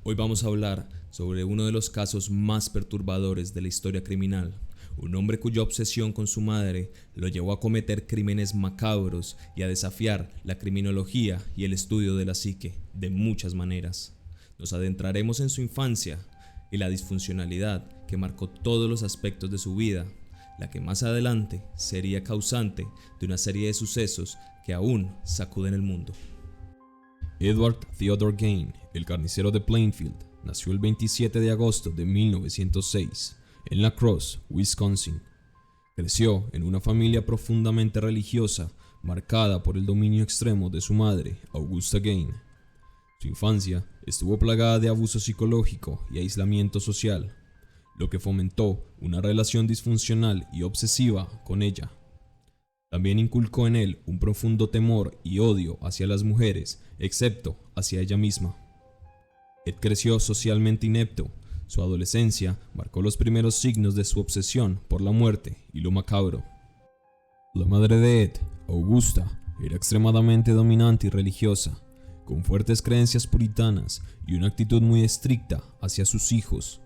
Hoy vamos a hablar sobre uno de los casos más perturbadores de la historia criminal, un hombre cuya obsesión con su madre lo llevó a cometer crímenes macabros y a desafiar la criminología y el estudio de la psique de muchas maneras. Nos adentraremos en su infancia y la disfuncionalidad que marcó todos los aspectos de su vida, la que más adelante sería causante de una serie de sucesos que aún sacuden el mundo. Edward Theodore Gain, el carnicero de Plainfield, nació el 27 de agosto de 1906 en La Crosse, Wisconsin. Creció en una familia profundamente religiosa, marcada por el dominio extremo de su madre, Augusta Gain. Su infancia estuvo plagada de abuso psicológico y aislamiento social, lo que fomentó una relación disfuncional y obsesiva con ella. También inculcó en él un profundo temor y odio hacia las mujeres, excepto hacia ella misma. Ed creció socialmente inepto. Su adolescencia marcó los primeros signos de su obsesión por la muerte y lo macabro. La madre de Ed, Augusta, era extremadamente dominante y religiosa, con fuertes creencias puritanas y una actitud muy estricta hacia sus hijos.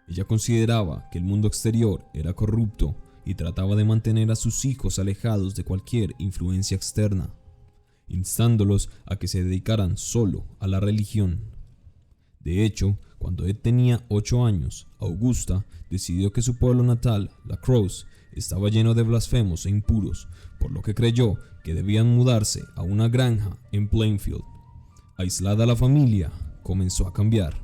Ella consideraba que el mundo exterior era corrupto y trataba de mantener a sus hijos alejados de cualquier influencia externa, instándolos a que se dedicaran solo a la religión. De hecho, cuando Ed tenía 8 años, Augusta decidió que su pueblo natal, La Crosse, estaba lleno de blasfemos e impuros, por lo que creyó que debían mudarse a una granja en Plainfield. Aislada la familia, comenzó a cambiar.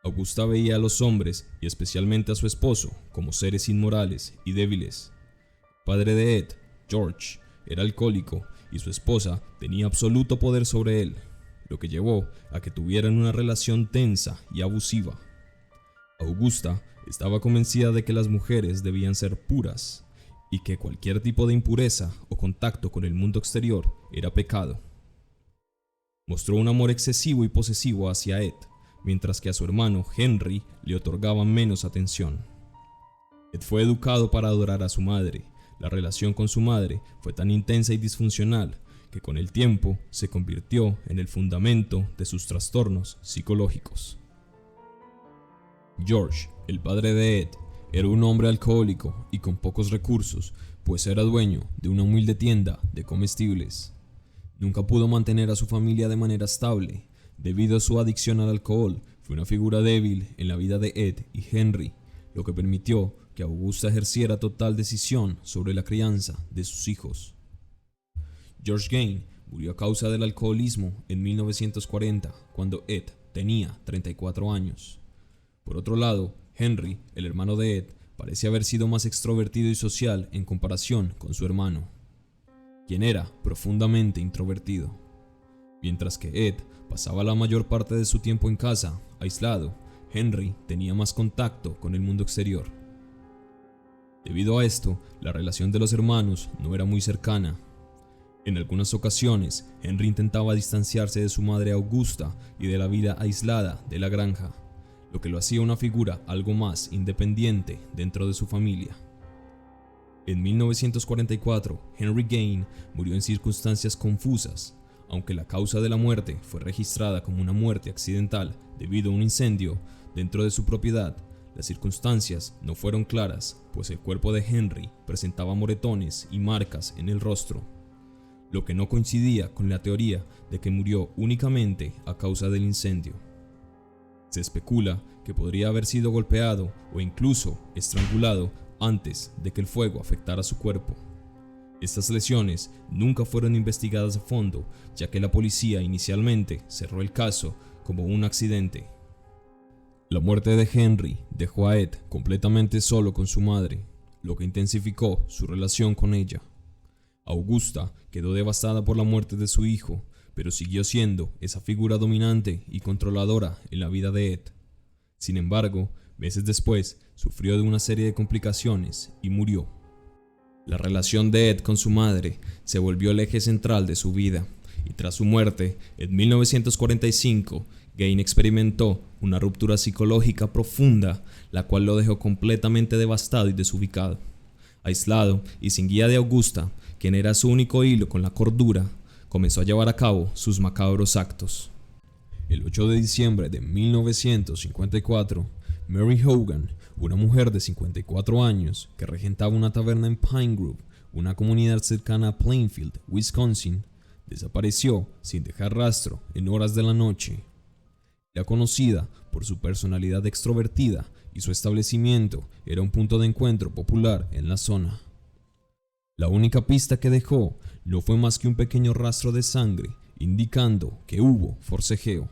Augusta veía a los hombres, y especialmente a su esposo, como seres inmorales y débiles. El padre de Ed, George, era alcohólico y su esposa tenía absoluto poder sobre él, lo que llevó a que tuvieran una relación tensa y abusiva. Augusta estaba convencida de que las mujeres debían ser puras y que cualquier tipo de impureza o contacto con el mundo exterior era pecado. Mostró un amor excesivo y posesivo hacia Ed, mientras que a su hermano Henry le otorgaban menos atención. Ed fue educado para adorar a su madre. La relación con su madre fue tan intensa y disfuncional que con el tiempo se convirtió en el fundamento de sus trastornos psicológicos. George, el padre de Ed, era un hombre alcohólico y con pocos recursos, pues era dueño de una humilde tienda de comestibles. Nunca pudo mantener a su familia de manera estable. Debido a su adicción al alcohol, fue una figura débil en la vida de Ed y Henry, lo que permitió que Augusta ejerciera total decisión sobre la crianza de sus hijos. George Gain murió a causa del alcoholismo en 1940, cuando Ed tenía 34 años. Por otro lado, Henry, el hermano de Ed, parece haber sido más extrovertido y social en comparación con su hermano, quien era profundamente introvertido. Mientras que Ed pasaba la mayor parte de su tiempo en casa, aislado, Henry tenía más contacto con el mundo exterior. Debido a esto, la relación de los hermanos no era muy cercana. En algunas ocasiones, Henry intentaba distanciarse de su madre Augusta y de la vida aislada de la granja, lo que lo hacía una figura algo más independiente dentro de su familia. En 1944, Henry Gain murió en circunstancias confusas. Aunque la causa de la muerte fue registrada como una muerte accidental debido a un incendio dentro de su propiedad, las circunstancias no fueron claras, pues el cuerpo de Henry presentaba moretones y marcas en el rostro, lo que no coincidía con la teoría de que murió únicamente a causa del incendio. Se especula que podría haber sido golpeado o incluso estrangulado antes de que el fuego afectara su cuerpo. Estas lesiones nunca fueron investigadas a fondo, ya que la policía inicialmente cerró el caso como un accidente. La muerte de Henry dejó a Ed completamente solo con su madre, lo que intensificó su relación con ella. Augusta quedó devastada por la muerte de su hijo, pero siguió siendo esa figura dominante y controladora en la vida de Ed. Sin embargo, meses después, sufrió de una serie de complicaciones y murió. La relación de Ed con su madre se volvió el eje central de su vida, y tras su muerte, en 1945, Gain experimentó una ruptura psicológica profunda, la cual lo dejó completamente devastado y desubicado. Aislado y sin guía de Augusta, quien era su único hilo con la cordura, comenzó a llevar a cabo sus macabros actos. El 8 de diciembre de 1954, Mary Hogan, una mujer de 54 años que regentaba una taberna en Pine Grove, una comunidad cercana a Plainfield, Wisconsin, desapareció sin dejar rastro en horas de la noche. Era conocida por su personalidad extrovertida y su establecimiento era un punto de encuentro popular en la zona. La única pista que dejó no fue más que un pequeño rastro de sangre, indicando que hubo forcejeo.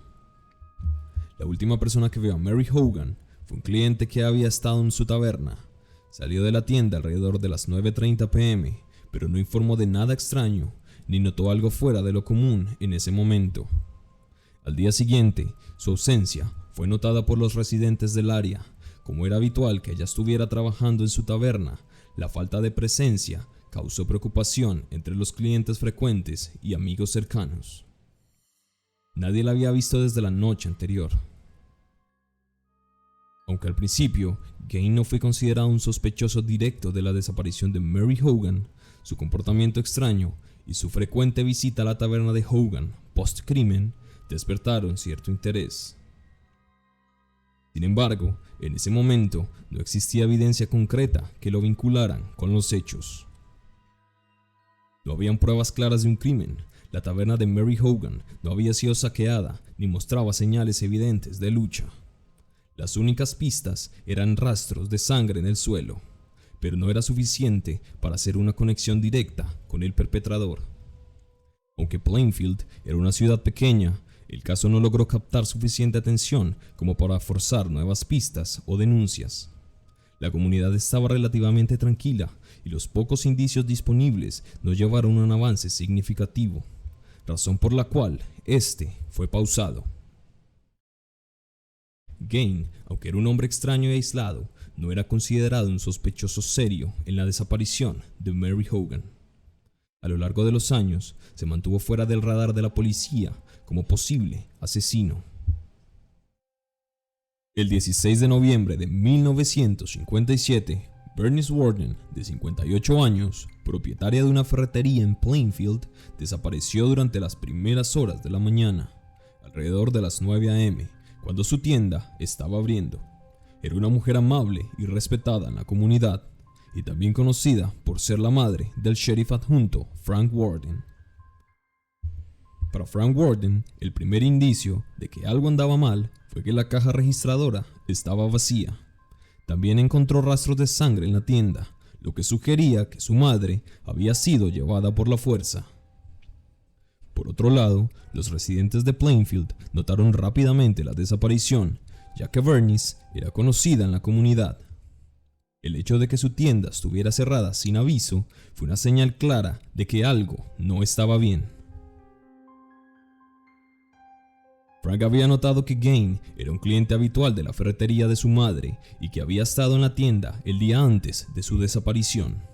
La última persona que vio a Mary Hogan fue un cliente que había estado en su taberna. Salió de la tienda alrededor de las 9:30 p.m., pero no informó de nada extraño, ni notó algo fuera de lo común en ese momento. Al día siguiente, su ausencia fue notada por los residentes del área. Como era habitual que ella estuviera trabajando en su taberna, la falta de presencia causó preocupación entre los clientes frecuentes y amigos cercanos. Nadie la había visto desde la noche anterior. Aunque al principio, Gain no fue considerado un sospechoso directo de la desaparición de Mary Hogan, su comportamiento extraño y su frecuente visita a la taberna de Hogan post-crimen despertaron cierto interés. Sin embargo, en ese momento no existía evidencia concreta que lo vincularan con los hechos. No habían pruebas claras de un crimen. La taberna de Mary Hogan no había sido saqueada ni mostraba señales evidentes de lucha. Las únicas pistas eran rastros de sangre en el suelo, pero no era suficiente para hacer una conexión directa con el perpetrador. Aunque Plainfield era una ciudad pequeña, el caso no logró captar suficiente atención como para forzar nuevas pistas o denuncias. La comunidad estaba relativamente tranquila y los pocos indicios disponibles no llevaron a un avance significativo, razón por la cual este fue pausado. Gain, aunque era un hombre extraño y aislado, no era considerado un sospechoso serio en la desaparición de Mary Hogan. A lo largo de los años, se mantuvo fuera del radar de la policía como posible asesino. El 16 de noviembre de 1957, Bernice Warden, de 58 años, propietaria de una ferretería en Plainfield, desapareció durante las primeras horas de la mañana, alrededor de las 9 a.m., cuando su tienda estaba abriendo. Era una mujer amable y respetada en la comunidad, y también conocida por ser la madre del sheriff adjunto Frank Warden. Para Frank Warden, el primer indicio de que algo andaba mal fue que la caja registradora estaba vacía. También encontró rastros de sangre en la tienda, lo que sugería que su madre había sido llevada por la fuerza. Por otro lado, los residentes de Plainfield notaron rápidamente la desaparición, ya que Bernice era conocida en la comunidad. El hecho de que su tienda estuviera cerrada sin aviso fue una señal clara de que algo no estaba bien. Frank había notado que Gain era un cliente habitual de la ferretería de su madre y que había estado en la tienda el día antes de su desaparición.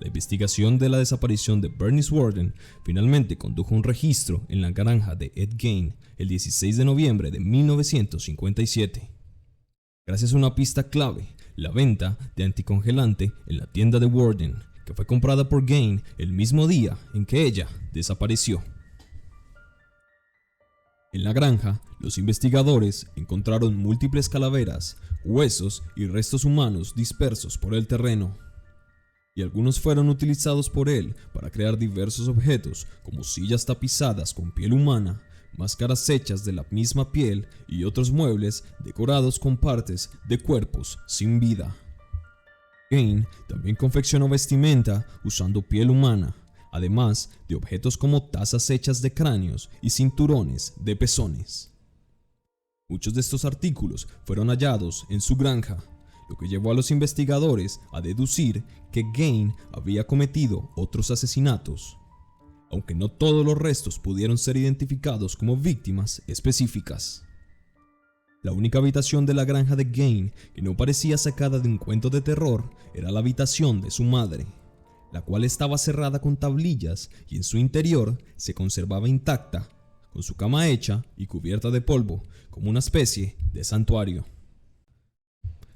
La investigación de la desaparición de Bernice Warden finalmente condujo a un registro en la granja de Ed Gain el 16 de noviembre de 1957. Gracias a una pista clave, la venta de anticongelante en la tienda de Warden, que fue comprada por Gain el mismo día en que ella desapareció. En la granja, los investigadores encontraron múltiples calaveras, huesos y restos humanos dispersos por el terreno. Y algunos fueron utilizados por él para crear diversos objetos como sillas tapizadas con piel humana, máscaras hechas de la misma piel y otros muebles decorados con partes de cuerpos sin vida. Gain también confeccionó vestimenta usando piel humana, además de objetos como tazas hechas de cráneos y cinturones de pezones. Muchos de estos artículos fueron hallados en su granja, lo que llevó a los investigadores a deducir que Gain había cometido otros asesinatos, aunque no todos los restos pudieron ser identificados como víctimas específicas. La única habitación de la granja de Gain que no parecía sacada de un cuento de terror era la habitación de su madre, la cual estaba cerrada con tablillas y en su interior se conservaba intacta, con su cama hecha y cubierta de polvo, como una especie de santuario.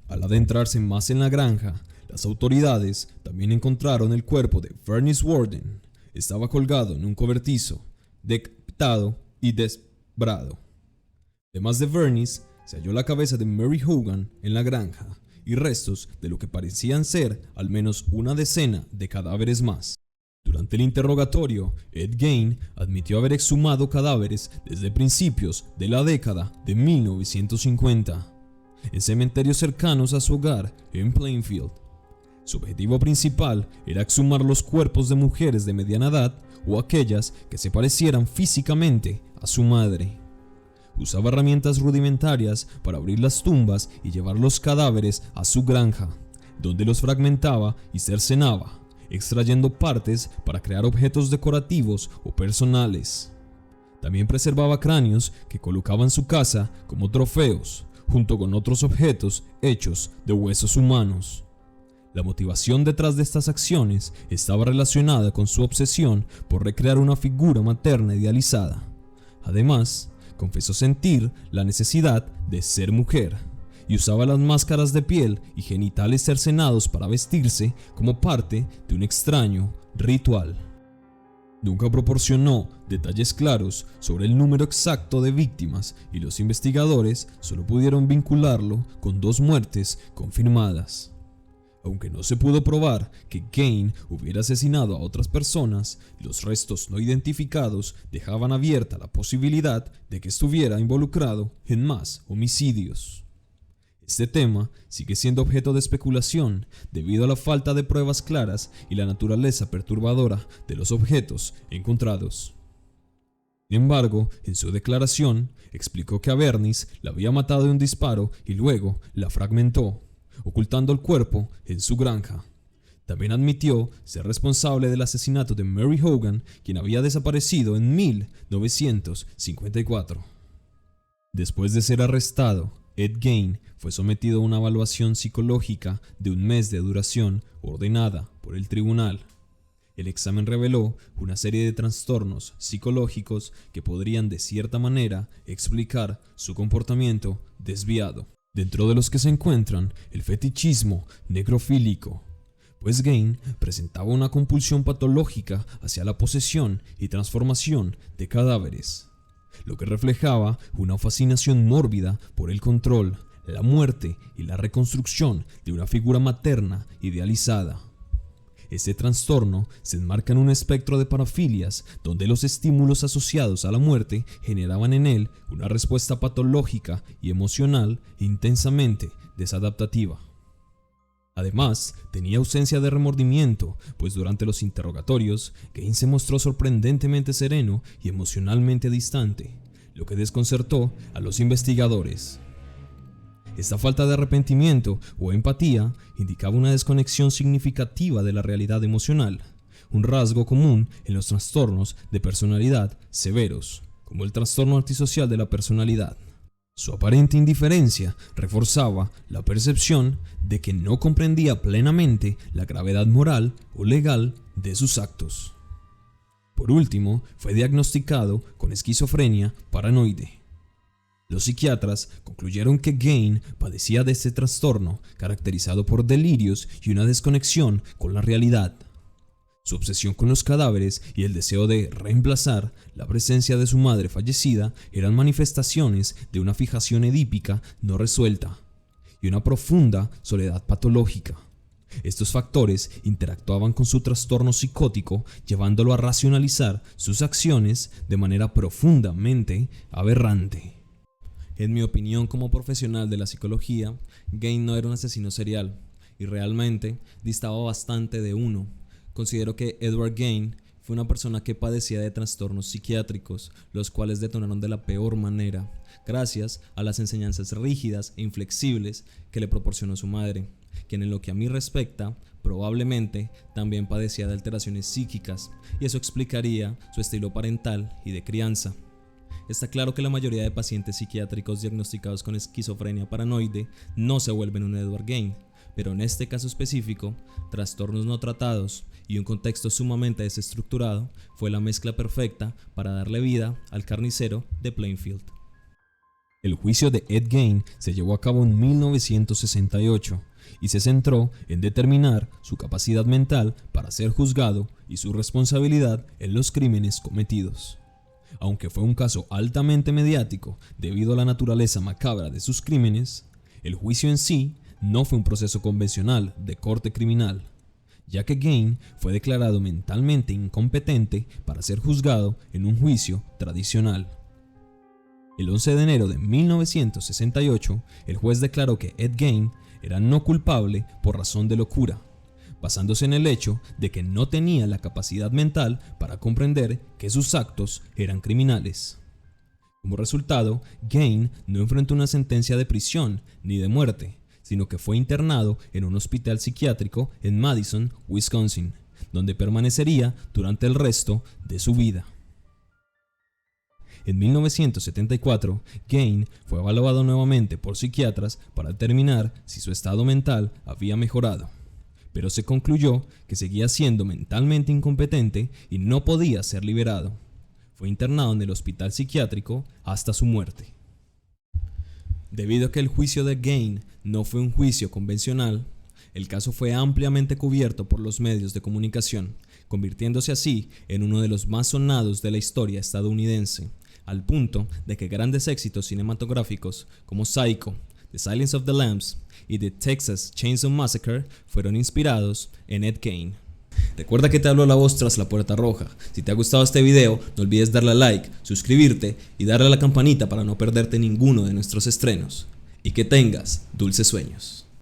Al adentrarse más en la granja, las autoridades también encontraron el cuerpo de Bernice Warden. Estaba colgado en un cobertizo, decapitado y Brado. Además de Vernice, se halló la cabeza de Mary Hogan en la granja y restos de lo que parecían ser al menos una decena de cadáveres más. Durante el interrogatorio, Ed Gein admitió haber exhumado cadáveres desde principios de la década de 1950 en cementerios cercanos a su hogar en Plainfield. Su objetivo principal era exhumar los cuerpos de mujeres de mediana edad o aquellas que se parecieran físicamente a su madre. Usaba herramientas rudimentarias para abrir las tumbas y llevar los cadáveres a su granja, donde los fragmentaba y cercenaba, extrayendo partes para crear objetos decorativos o personales. También preservaba cráneos que colocaba en su casa como trofeos, junto con otros objetos hechos de huesos humanos. La motivación detrás de estas acciones estaba relacionada con su obsesión por recrear una figura materna idealizada. Además, confesó sentir la necesidad de ser mujer y usaba las máscaras de piel y genitales cercenados para vestirse como parte de un extraño ritual. Nunca proporcionó detalles claros sobre el número exacto de víctimas y los investigadores solo pudieron vincularlo con 2 muertes confirmadas. Aunque no se pudo probar que Gein hubiera asesinado a otras personas, los restos no identificados dejaban abierta la posibilidad de que estuviera involucrado en más homicidios. Este tema sigue siendo objeto de especulación debido a la falta de pruebas claras y la naturaleza perturbadora de los objetos encontrados. Sin embargo, en su declaración, explicó que a Vernice la había matado de un disparo y luego la fragmentó, ocultando el cuerpo en su granja. También admitió ser responsable del asesinato de Mary Hogan, quien había desaparecido en 1954. Después de ser arrestado, Ed Gein fue sometido a una evaluación psicológica de 1 mes de duración ordenada por el tribunal. El examen reveló una serie de trastornos psicológicos que podrían de cierta manera explicar su comportamiento desviado, dentro de los que se encuentran el fetichismo necrofílico, pues Gein presentaba una compulsión patológica hacia la posesión y transformación de cadáveres, lo que reflejaba una fascinación mórbida por el control, la muerte y la reconstrucción de una figura materna idealizada. Este trastorno se enmarca en un espectro de parafilias donde los estímulos asociados a la muerte generaban en él una respuesta patológica y emocional intensamente desadaptativa. Además, tenía ausencia de remordimiento, pues durante los interrogatorios, Gein se mostró sorprendentemente sereno y emocionalmente distante, lo que desconcertó a los investigadores. Esta falta de arrepentimiento o empatía indicaba una desconexión significativa de la realidad emocional, un rasgo común en los trastornos de personalidad severos, como el trastorno antisocial de la personalidad. Su aparente indiferencia reforzaba la percepción de que no comprendía plenamente la gravedad moral o legal de sus actos. Por último, fue diagnosticado con esquizofrenia paranoide. Los psiquiatras concluyeron que Gein padecía de este trastorno caracterizado por delirios y una desconexión con la realidad. Su obsesión con los cadáveres y el deseo de reemplazar la presencia de su madre fallecida eran manifestaciones de una fijación edípica no resuelta y una profunda soledad patológica. Estos factores interactuaban con su trastorno psicótico, llevándolo a racionalizar sus acciones de manera profundamente aberrante. En mi opinión como profesional de la psicología, Gein no era un asesino serial y realmente distaba bastante de uno. Considero que Edward Gein fue una persona que padecía de trastornos psiquiátricos, los cuales detonaron de la peor manera, gracias a las enseñanzas rígidas e inflexibles que le proporcionó su madre, quien en lo que a mí respecta, probablemente también padecía de alteraciones psíquicas, y eso explicaría su estilo parental y de crianza. Está claro que la mayoría de pacientes psiquiátricos diagnosticados con esquizofrenia paranoide no se vuelven un Edward Gein, pero en este caso específico, trastornos no tratados y un contexto sumamente desestructurado fue la mezcla perfecta para darle vida al carnicero de Plainfield. El juicio de Ed Gein se llevó a cabo en 1968 y se centró en determinar su capacidad mental para ser juzgado y su responsabilidad en los crímenes cometidos. Aunque fue un caso altamente mediático debido a la naturaleza macabra de sus crímenes, el juicio en sí no fue un proceso convencional de corte criminal, ya que Gain fue declarado mentalmente incompetente para ser juzgado en un juicio tradicional. El 11 de enero de 1968, el juez declaró que Ed Gein era no culpable por razón de locura, basándose en el hecho de que no tenía la capacidad mental para comprender que sus actos eran criminales. Como resultado, Gein no enfrentó una sentencia de prisión ni de muerte, sino que fue internado en un hospital psiquiátrico en Madison, Wisconsin, donde permanecería durante el resto de su vida. En 1974, Gein fue evaluado nuevamente por psiquiatras para determinar si su estado mental había mejorado, pero se concluyó que seguía siendo mentalmente incompetente y no podía ser liberado. Fue internado en el hospital psiquiátrico hasta su muerte. Debido a que el juicio de Gein no fue un juicio convencional, el caso fue ampliamente cubierto por los medios de comunicación, convirtiéndose así en uno de los más sonados de la historia estadounidense, al punto de que grandes éxitos cinematográficos como Psycho, The Silence of the Lambs y The Texas Chainsaw Massacre fueron inspirados en Ed Gein. Recuerda que te habló la voz tras la puerta roja. Si te ha gustado este video, no olvides darle a like, suscribirte y darle a la campanita para no perderte ninguno de nuestros estrenos. Y que tengas dulces sueños.